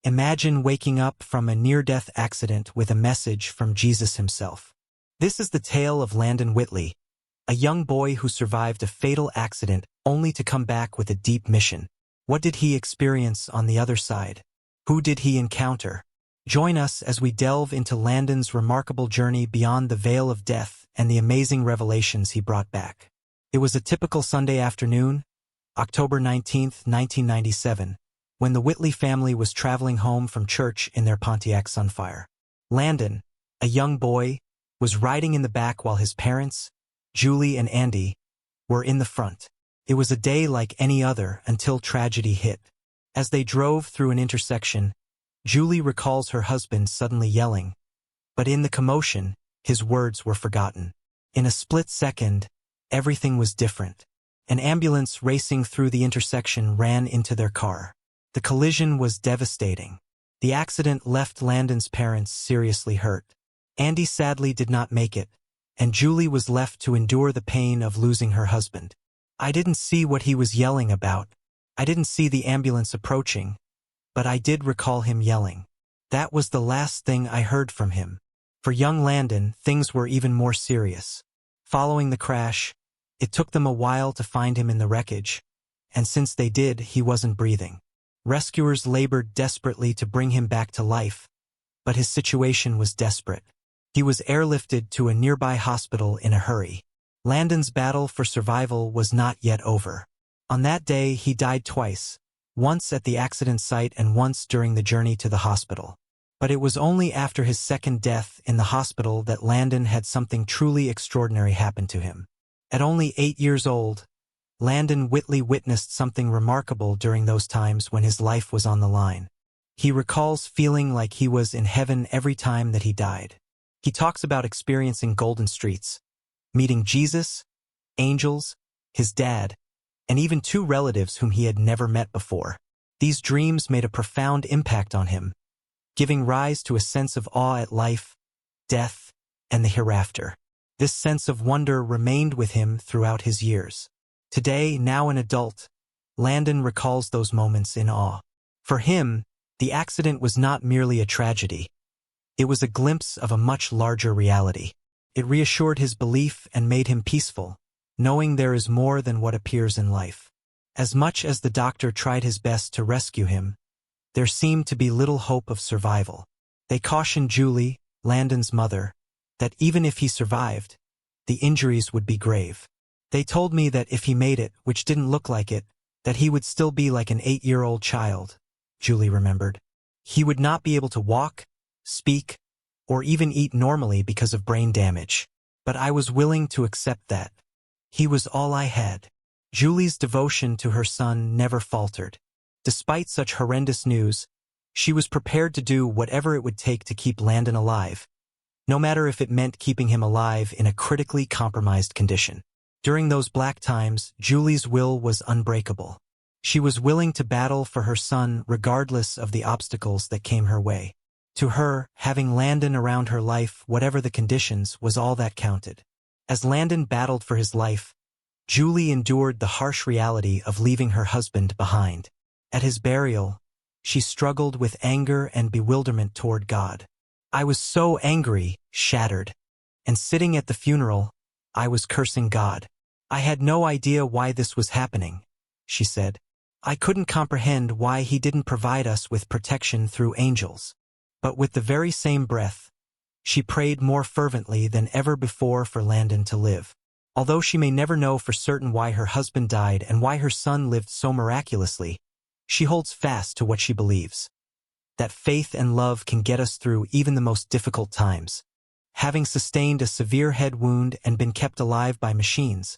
Imagine waking up from a near-death accident with a message from Jesus himself. This is the tale of Landon Whitley, a young boy who survived a fatal accident only to come back with a deep mission. What did he experience on the other side? Who did he encounter? Join us as we delve into Landon's remarkable journey beyond the veil of death and the amazing revelations he brought back. It was a typical Sunday afternoon, October 19, 1997, when the Whitley family was traveling home from church in their Pontiac Sunfire. Landon, a young boy, was riding in the back while his parents, Julie and Andy, were in the front. It was a day like any other until tragedy hit. As they drove through an intersection, Julie recalls her husband suddenly yelling, but in the commotion, his words were forgotten. In a split second, everything was different. An ambulance racing through the intersection ran into their car. The collision was devastating. The accident left Landon's parents seriously hurt. Andy sadly did not make it, and Julie was left to endure the pain of losing her husband. I didn't see what he was yelling about. I didn't see the ambulance approaching, but I did recall him yelling. That was the last thing I heard from him. For young Landon, things were even more serious. Following the crash, it took them a while to find him in the wreckage, and since they did, he wasn't breathing. Rescuers labored desperately to bring him back to life, but his situation was desperate. He was airlifted to a nearby hospital in a hurry. Landon's battle for survival was not yet over. On that day, he died twice, once at the accident site and once during the journey to the hospital. But it was only after his second death in the hospital that Landon had something truly extraordinary happen to him. At only 8 years old, Landon Whitley witnessed something remarkable during those times when his life was on the line. He recalls feeling like he was in heaven every time that he died. He talks about experiencing golden streets, meeting Jesus, angels, his dad, and even 2 relatives whom he had never met before. These dreams made a profound impact on him, giving rise to a sense of awe at life, death, and the hereafter. This sense of wonder remained with him throughout his years. Today, now an adult, Landon recalls those moments in awe. For him, the accident was not merely a tragedy. It was a glimpse of a much larger reality. It reassured his belief and made him peaceful, knowing there is more than what appears in life. As much as the doctor tried his best to rescue him, there seemed to be little hope of survival. They cautioned Julie, Landon's mother, that even if he survived, the injuries would be grave. They told me that if he made it, which didn't look like it, that he would still be like an 8-year-old child, Julie remembered. He would not be able to walk, speak, or even eat normally because of brain damage. But I was willing to accept that. He was all I had. Julie's devotion to her son never faltered. Despite such horrendous news, she was prepared to do whatever it would take to keep Landon alive, no matter if it meant keeping him alive in a critically compromised condition. During those black times, Julie's will was unbreakable. She was willing to battle for her son regardless of the obstacles that came her way. To her, having Landon around her life, whatever the conditions, was all that counted. As Landon battled for his life, Julie endured the harsh reality of leaving her husband behind. At his burial, she struggled with anger and bewilderment toward God. I was so angry, shattered, and sitting at the funeral, I was cursing God. I had no idea why this was happening, she said. I couldn't comprehend why he didn't provide us with protection through angels. But with the very same breath, she prayed more fervently than ever before for Landon to live. Although she may never know for certain why her husband died and why her son lived so miraculously, she holds fast to what she believes. That faith and love can get us through even the most difficult times. Having sustained a severe head wound and been kept alive by machines,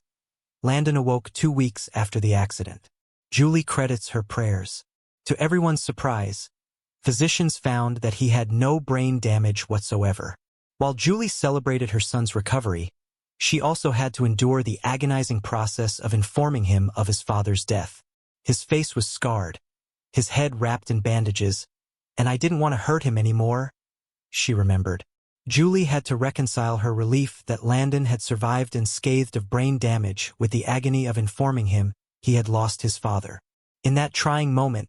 Landon awoke 2 weeks after the accident. Julie credits her prayers. To everyone's surprise, physicians found that he had no brain damage whatsoever. While Julie celebrated her son's recovery, she also had to endure the agonizing process of informing him of his father's death. His face was scarred, his head wrapped in bandages, and I didn't want to hurt him anymore, she remembered. Julie had to reconcile her relief that Landon had survived unscathed of brain damage with the agony of informing him he had lost his father. In that trying moment,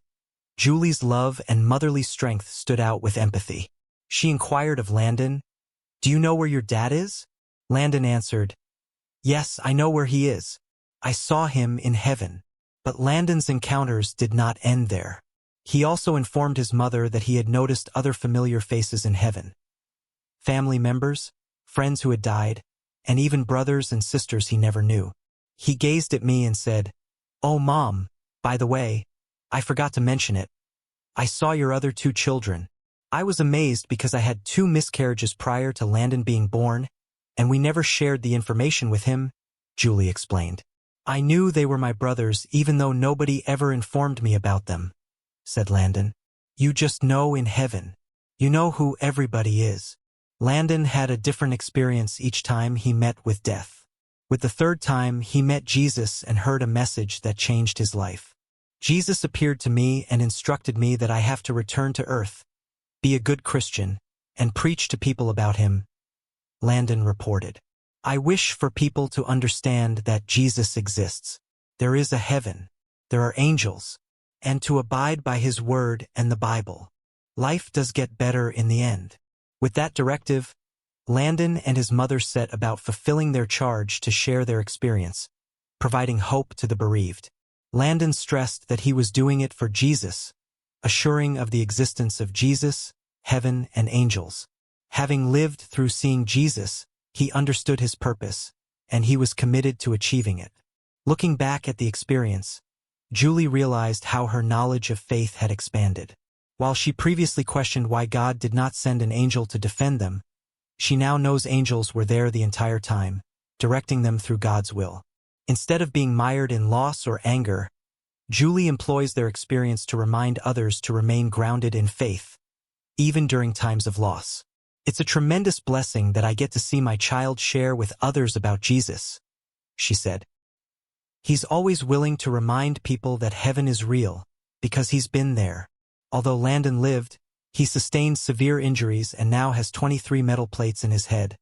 Julie's love and motherly strength stood out with empathy. She inquired of Landon, "Do you know where your dad is?" Landon answered, "Yes, I know where he is. I saw him in heaven." But Landon's encounters did not end there. He also informed his mother that he had noticed other familiar faces in heaven. Family members, friends who had died, and even brothers and sisters he never knew. He gazed at me and said, "Oh, Mom, by the way, I forgot to mention it. I saw your other 2 children." I was amazed because I had 2 miscarriages prior to Landon being born, and we never shared the information with him, Julie explained. "I knew they were my brothers even though nobody ever informed me about them," said Landon. "You just know in heaven. You know who everybody is." Landon had a different experience each time he met with death. With the 3rd time, he met Jesus and heard a message that changed his life. "Jesus appeared to me and instructed me that I have to return to earth, be a good Christian, and preach to people about him," Landon reported. "I wish for people to understand that Jesus exists. There is a heaven. There are angels, and to abide by his word and the Bible. Life does get better in the end." With that directive, Landon and his mother set about fulfilling their charge to share their experience, providing hope to the bereaved. Landon stressed that he was doing it for Jesus, assuring of the existence of Jesus, heaven, and angels. Having lived through seeing Jesus, he understood his purpose, and he was committed to achieving it. Looking back at the experience, Julie realized how her knowledge of faith had expanded. While she previously questioned why God did not send an angel to defend them, she now knows angels were there the entire time, directing them through God's will. Instead of being mired in loss or anger, Julie employs their experience to remind others to remain grounded in faith, even during times of loss. "It's a tremendous blessing that I get to see my child share with others about Jesus," she said. "He's always willing to remind people that heaven is real, because he's been there." Although Landon lived, he sustained severe injuries and now has 23 metal plates in his head,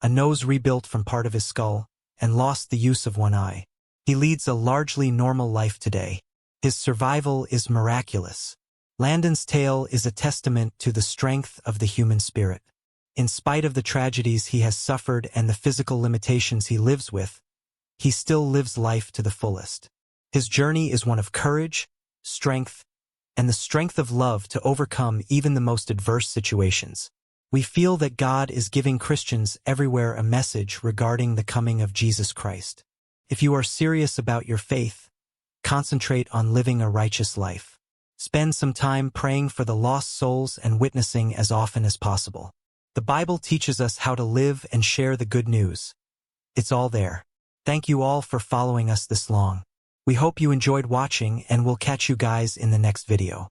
a nose rebuilt from part of his skull, and lost the use of one eye. He leads a largely normal life today. His survival is miraculous. Landon's tale is a testament to the strength of the human spirit. In spite of the tragedies he has suffered and the physical limitations he lives with, he still lives life to the fullest. His journey is one of courage, strength, and the strength of love to overcome even the most adverse situations. We feel that God is giving Christians everywhere a message regarding the coming of Jesus Christ. If you are serious about your faith, concentrate on living a righteous life. Spend some time praying for the lost souls and witnessing as often as possible. The Bible teaches us how to live and share the good news. It's all there. Thank you all for following us this long. We hope you enjoyed watching, and we'll catch you guys in the next video.